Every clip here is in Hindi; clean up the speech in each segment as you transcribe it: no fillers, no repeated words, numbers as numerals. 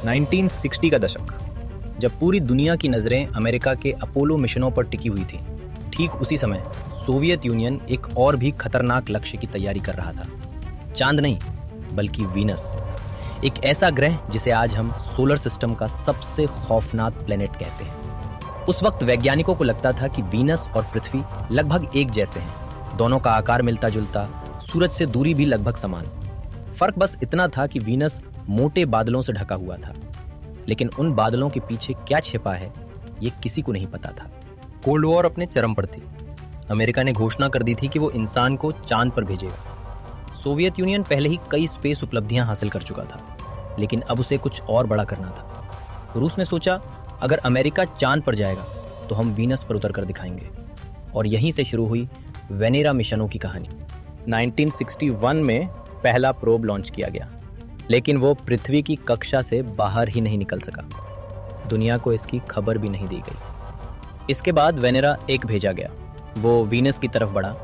1960 का दशक, जब पूरी दुनिया की नज़रें अमेरिका के अपोलो मिशनों पर टिकी हुई थी, ठीक उसी समय सोवियत यूनियन एक और भी खतरनाक लक्ष्य की तैयारी कर रहा था। चांद नहीं, बल्कि वीनस, एक ऐसा ग्रह जिसे आज हम सोलर सिस्टम का सबसे खौफनाक प्लेनेट कहते हैं। उस वक्त वैज्ञानिकों को लगता था कि वीनस और पृथ्वी लगभग एक जैसे हैं, दोनों का आकार मिलता जुलता, सूरज से दूरी भी लगभग समान। फर्क बस इतना था कि वीनस मोटे बादलों से ढका हुआ था, लेकिन उन बादलों के पीछे क्या छिपा है ये किसी को नहीं पता था। कोल्ड वॉर अपने चरम पर थी। अमेरिका ने घोषणा कर दी थी कि वो इंसान को चांद पर भेजेगा। सोवियत यूनियन पहले ही कई स्पेस उपलब्धियां हासिल कर चुका था, लेकिन अब उसे कुछ और बड़ा करना था। रूस ने सोचा, अगर अमेरिका चांद पर जाएगा तो हम वीनस पर उतर कर दिखाएंगे। और यहीं से शुरू हुई वेनेरा मिशनों की कहानी। 1961 में पहला प्रोब लॉन्च किया गया, लेकिन वो पृथ्वी की कक्षा से बाहर ही नहीं निकल सका। दुनिया को इसकी खबर भी नहीं दी गई। इसके बाद वेनेरा 1 भेजा गया। वो वीनस की तरफ बढ़ा,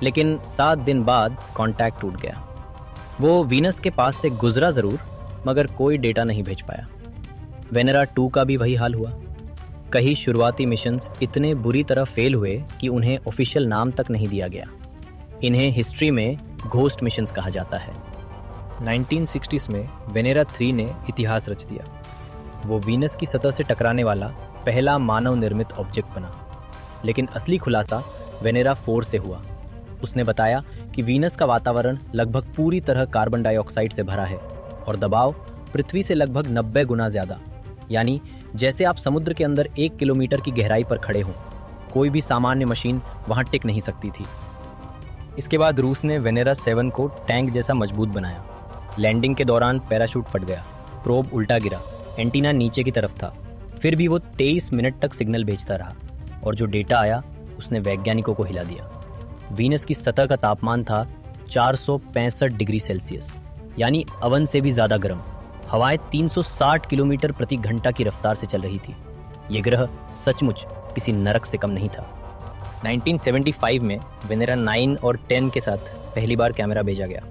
लेकिन 7 दिन बाद कांटेक्ट टूट गया। वो वीनस के पास से गुजरा जरूर, मगर कोई डेटा नहीं भेज पाया। वेनेरा 2 का भी वही हाल हुआ। कई शुरुआती मिशंस इतने बुरी तरह फेल हुए कि उन्हें ऑफिशियल नाम तक नहीं दिया गया। इन्हें हिस्ट्री में घोस्ट मिशंस कहा जाता है। 1960s में वेनेरा 3 ने इतिहास रच दिया। वो वीनस की सतह से टकराने वाला पहला मानव निर्मित ऑब्जेक्ट बना। लेकिन असली खुलासा वेनेरा 4 से हुआ। उसने बताया कि वीनस का वातावरण लगभग पूरी तरह कार्बन डाइऑक्साइड से भरा है और दबाव पृथ्वी से लगभग 90 गुना ज्यादा, यानी जैसे आप समुद्र के अंदर 1 किलोमीटर की गहराई पर खड़े हों। कोई भी सामान्य मशीन वहां टिक नहीं सकती थी। इसके बाद रूस ने वेनेरा 7 को टैंक जैसा मजबूत बनाया। लैंडिंग के दौरान पैराशूट फट गया, प्रोब उल्टा गिरा, एंटीना नीचे की तरफ था। फिर भी वो 23 मिनट तक सिग्नल भेजता रहा, और जो डेटा आया उसने वैज्ञानिकों को हिला दिया। वीनस की सतह का तापमान था 465 डिग्री सेल्सियस, यानी अवन से भी ज्यादा गर्म। हवाएं 360 किलोमीटर प्रति घंटा की रफ्तार से चल रही थी। ये ग्रह सचमुच किसी नरक से कम नहीं था। 1975 में वेनेरा 9 और 10 के साथ पहली बार कैमरा भेजा गया।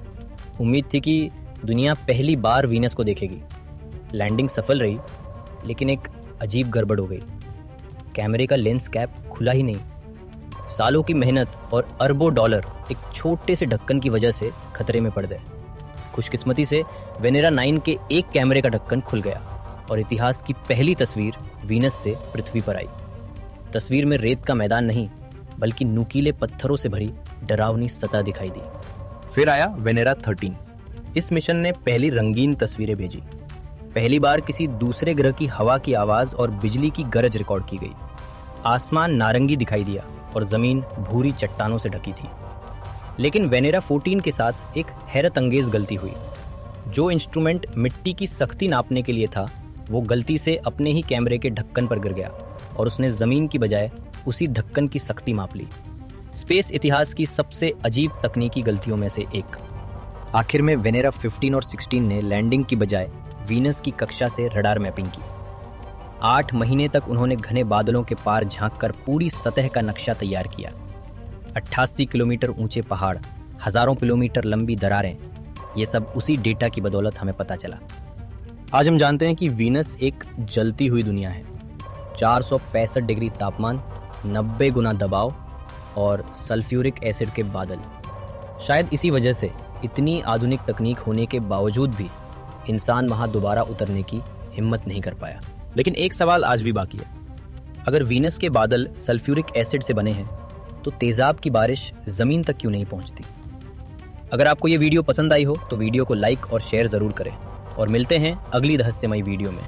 उम्मीद थी कि दुनिया पहली बार वीनस को देखेगी। लैंडिंग सफल रही, लेकिन एक अजीब गड़बड़ हो गई। कैमरे का लेंस कैप खुला ही नहीं। सालों की मेहनत और अरबों डॉलर एक छोटे से ढक्कन की वजह से खतरे में पड़ गए। खुशकिस्मती से वेनेरा 9 के एक कैमरे का ढक्कन खुल गया और इतिहास की पहली तस्वीर वीनस से पृथ्वी पर आई। तस्वीर में रेत का मैदान नहीं, बल्कि नुकीले पत्थरों से भरी डरावनी सतह दिखाई दी। फिर आया वेनेरा 13। इस मिशन ने पहली रंगीन तस्वीरें भेजी। पहली बार किसी दूसरे ग्रह की हवा की आवाज और बिजली की गरज रिकॉर्ड की गई। आसमान नारंगी दिखाई दिया और जमीन भूरी चट्टानों से ढकी थी। लेकिन वेनेरा 14 के साथ एक हैरत अंगेज गलती हुई। जो इंस्ट्रूमेंट मिट्टी की सख्ती नापने के लिए था, वो गलती से अपने ही कैमरे के ढक्कन पर गिर गया और उसने जमीन की बजाय उसी ढक्कन की सख्ती माप ली। स्पेस इतिहास की सबसे अजीब तकनीकी गलतियों में से एक। आखिर में वेनेरा 15 और 16 ने लैंडिंग की बजाय वीनस की कक्षा से रडार मैपिंग की। 8 महीने तक उन्होंने घने बादलों के पार झांककर पूरी सतह का नक्शा तैयार किया। 88 किलोमीटर ऊंचे पहाड़, हजारों किलोमीटर लंबी दरारें, ये सब उसी डेटा की बदौलत हमें पता चला। आज हम जानते हैं कि वीनस एक जलती हुई दुनिया है। 465 डिग्री तापमान, 90 गुना दबाव और सल्फ्यूरिक एसिड के बादल। शायद इसी वजह से इतनी आधुनिक तकनीक होने के बावजूद भी इंसान वहां दोबारा उतरने की हिम्मत नहीं कर पाया। लेकिन एक सवाल आज भी बाकी है। अगर वीनस के बादल सल्फ्यूरिक एसिड से बने हैं, तो तेजाब की बारिश जमीन तक क्यों नहीं पहुंचती? अगर आपको ये वीडियो पसंद आई हो तो वीडियो को लाइक और शेयर जरूर करें, और मिलते हैं अगली रहस्यमयी वीडियो में।